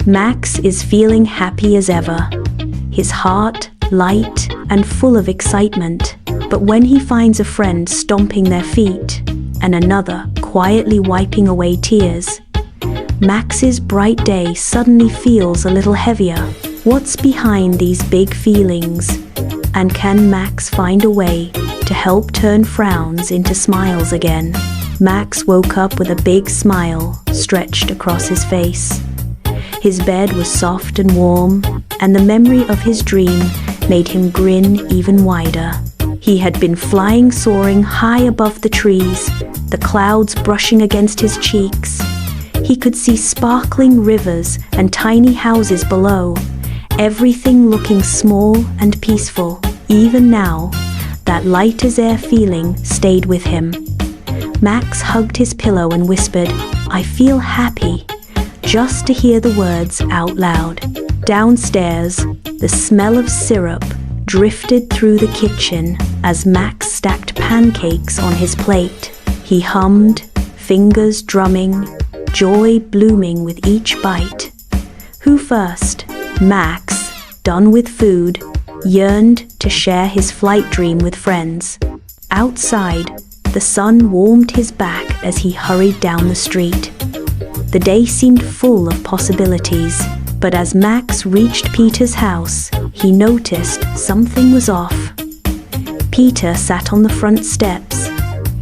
Max is feeling happy as ever, his heart light and full of excitement. But when he finds a friend stomping their feet and another quietly wiping away tears, Max's bright day suddenly feels a little heavier. What's behind these big feelings? And can Max find a way to help turn frowns into smiles again? Max woke up with a big smile stretched across his face. His bed was soft and warm, and the memory of his dream made him grin even wider. He had been flying, soaring high above the trees, the clouds brushing against his cheeks. He could see sparkling rivers and tiny houses below, everything looking small and peaceful. Even now, that light-as-air feeling stayed with him. Max hugged his pillow and whispered, "I feel happy," just to hear the words out loud. Downstairs, the smell of syrup drifted through the kitchen as Max stacked pancakes on his plate. He hummed, fingers drumming, joy blooming with each bite. Who first? Max, done with food, yearned to share his flight dream with friends. Outside, the sun warmed his back as he hurried down the street. The day seemed full of possibilities, but as Max reached Peter's house, he noticed something was off. Peter sat on the front steps,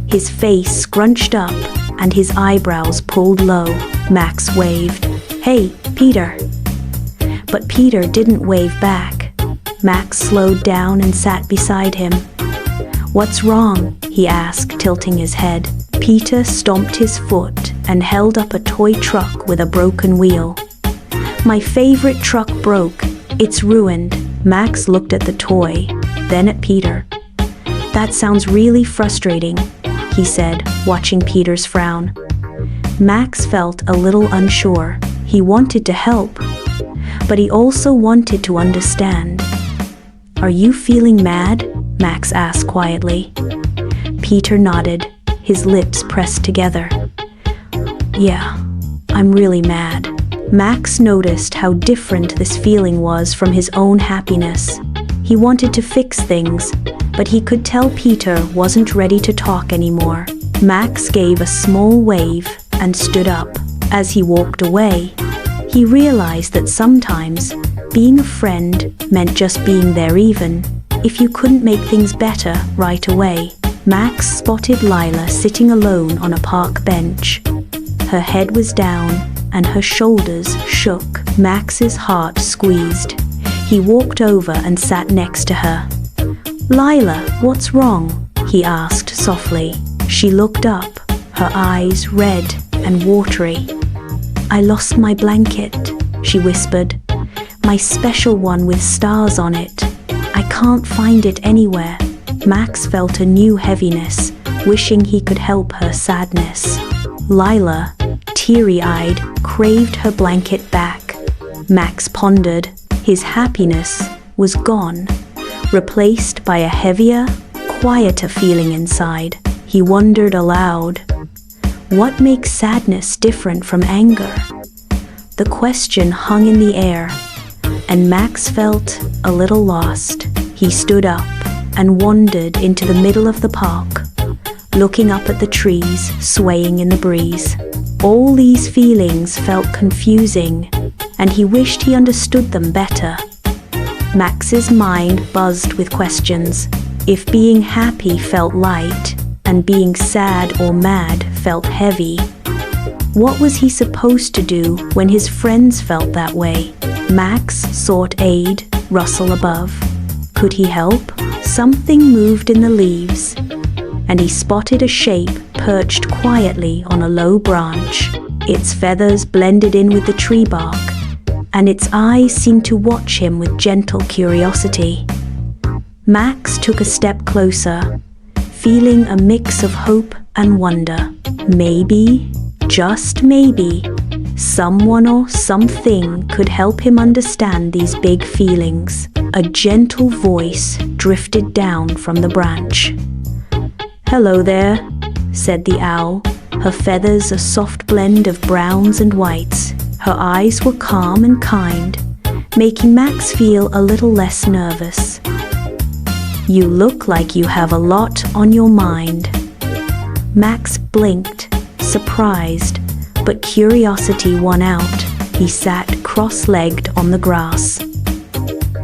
his face scrunched up and his eyebrows pulled low. Max waved, "Hey, Peter." But Peter didn't wave back. Max slowed down and sat beside him. "What's wrong?" he asked, tilting his head. Peter stomped his foot and held up a toy truck with a broken wheel. "My favorite truck broke. It's ruined." Max looked at the toy, then at Peter. "That sounds really frustrating," he said, watching Peter's frown. Max felt a little unsure. He wanted to help, but he also wanted to understand. "Are you feeling mad?" Max asked quietly. Peter nodded, his lips pressed together. "Yeah, I'm really mad." Max noticed how different this feeling was from his own happiness. He wanted to fix things, but he could tell Peter wasn't ready to talk anymore. Max gave a small wave and stood up. As he walked away, he realized that sometimes being a friend meant just being there even if you couldn't make things better right away. Max spotted Lila sitting alone on a park bench. Her head was down and her shoulders shook. Max's heart squeezed. He walked over and sat next to her. "Lila, what's wrong?" he asked softly. She looked up, her eyes red and watery. "I lost my blanket," she whispered. "My special one with stars on it. I can't find it anywhere." Max felt a new heaviness, wishing he could help her sadness. Lila, teary-eyed, craved her blanket back. Max pondered. His happiness was gone, replaced by a heavier, quieter feeling inside. He wondered aloud, what makes sadness different from anger? The question hung in the air, and Max felt a little lost. He stood up and wandered into the middle of the park, looking up at the trees swaying in the breeze. All these feelings felt confusing, and he wished he understood them better. Max's mind buzzed with questions. If being happy felt light, and being sad or mad felt heavy, what was he supposed to do when his friends felt that way? Max sought aid, rustle above. Could he help? Something moved in the leaves, and he spotted a shape perched quietly on a low branch. Its feathers blended in with the tree bark, and its eyes seemed to watch him with gentle curiosity. Max took a step closer, feeling a mix of hope and wonder. Maybe, just maybe, someone or something could help him understand these big feelings. A gentle voice drifted down from the branch. "Hello there," said the owl, her feathers a soft blend of browns and whites. Her eyes were calm and kind, making Max feel a little less nervous. "You look like you have a lot on your mind." Max blinked, surprised, but curiosity won out. He sat cross-legged on the grass.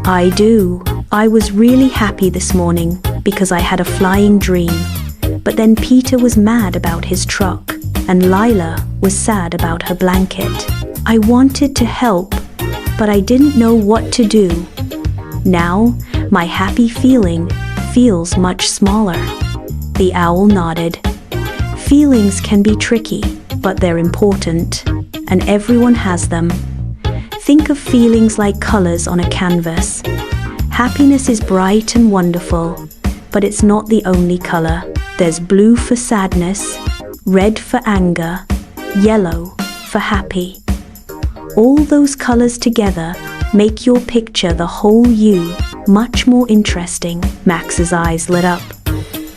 "I do. I was really happy this morning because I had a flying dream. But then Peter was mad about his truck, and Lila was sad about her blanket. I wanted to help, but I didn't know what to do. Now, my happy feeling feels much smaller." The owl nodded. Feelings can be tricky, but they're important, and everyone has them. Think of feelings like colors on a canvas. Happiness is bright and wonderful, but it's not the only color. There's blue for sadness, red for anger, yellow for happy. All those colors together make your picture the whole you much more interesting. Max's eyes lit up.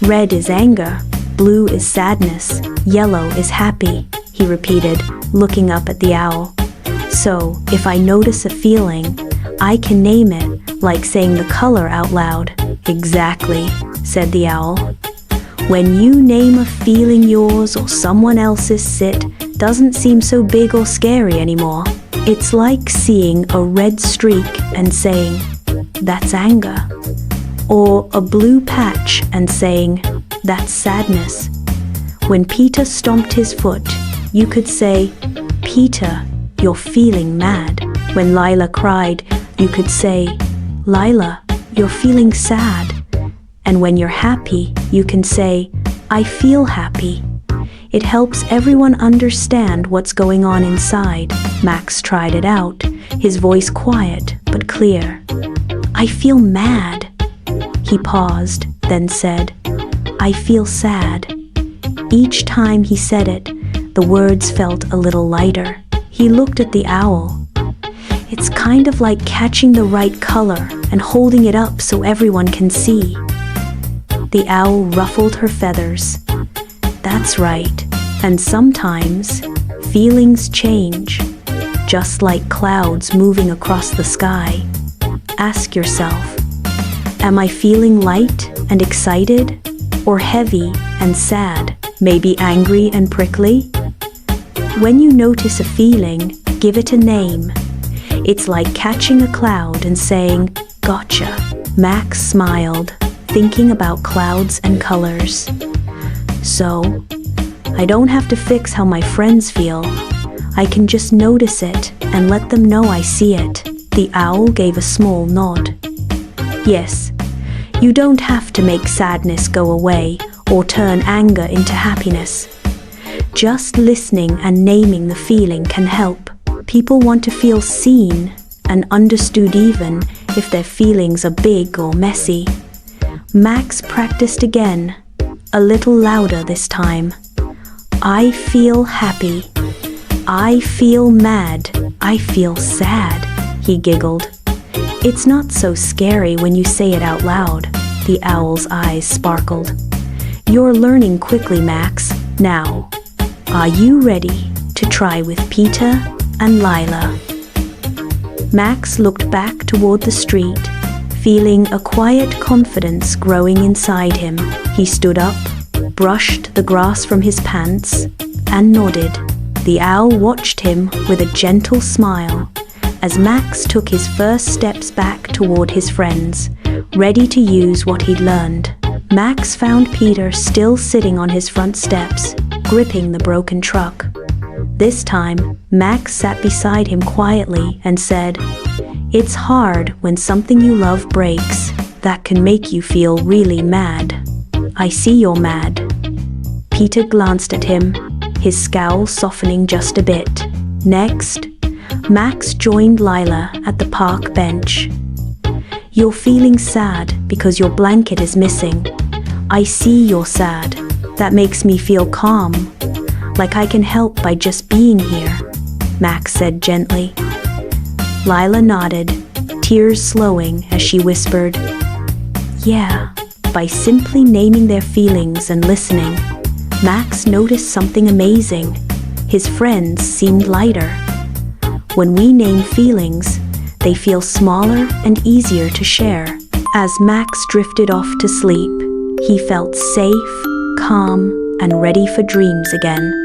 "Red is anger, blue is sadness, yellow is happy," he repeated, looking up at the owl. "So, if I notice a feeling, I can name it, like saying the color out loud." "Exactly," said the owl. "When you name a feeling, yours or someone else's, it doesn't seem so big or scary anymore. It's like seeing a red streak and saying, 'That's anger,' or a blue patch and saying, 'That's sadness.' When Peter stomped his foot, you could say, 'Peter, you're feeling mad.' When Lila cried, you could say, 'Lila, you're feeling sad.' And when you're happy, you can say, 'I feel happy.' It helps everyone understand what's going on inside." Max tried it out, his voice quiet but clear. "I feel mad." He paused, then said, "I feel sad." Each time he said it, the words felt a little lighter. He looked at the owl. "It's kind of like catching the right color and holding it up so everyone can see." The owl ruffled her feathers. "That's right. And sometimes feelings change, just like clouds moving across the sky. Ask yourself, am I feeling light and excited, or heavy and sad, maybe angry and prickly?" When you notice a feeling, give it a name. It's like catching a cloud and saying, "Gotcha." Max smiled, thinking about clouds and colors. "So, I don't have to fix how my friends feel. I can just notice it and let them know I see it." The owl gave a small nod. "Yes, you don't have to make sadness go away or turn anger into happiness. Just listening and naming the feeling can help. People want to feel seen and understood even if their feelings are big or messy." Max practiced again, a little louder this time. "I feel happy. I feel mad. I feel sad," he giggled. "It's not so scary when you say it out loud." The owl's eyes sparkled. "You're learning quickly, Max. Now, are you ready to try with Peter and Lila?" Max looked back toward the street, feeling a quiet confidence growing inside him. He stood up, brushed the grass from his pants, and nodded. The owl watched him with a gentle smile as Max took his first steps back toward his friends, ready to use what he'd learned. Max found Peter still sitting on his front steps, gripping the broken truck. This time, Max sat beside him quietly and said, "It's hard when something you love breaks. That can make you feel really mad. I see you're mad." Peter glanced at him, his scowl softening just a bit. Next, Max joined Lila at the park bench. "You're feeling sad because your blanket is missing. I see you're sad. That makes me feel calm, like I can help by just being here," Max said gently. Lila nodded, tears slowing as she whispered, "Yeah." By simply naming their feelings and listening, Max noticed something amazing. His friends seemed lighter. When we name feelings, they feel smaller and easier to share. As Max drifted off to sleep, he felt safe, calm, and ready for dreams again.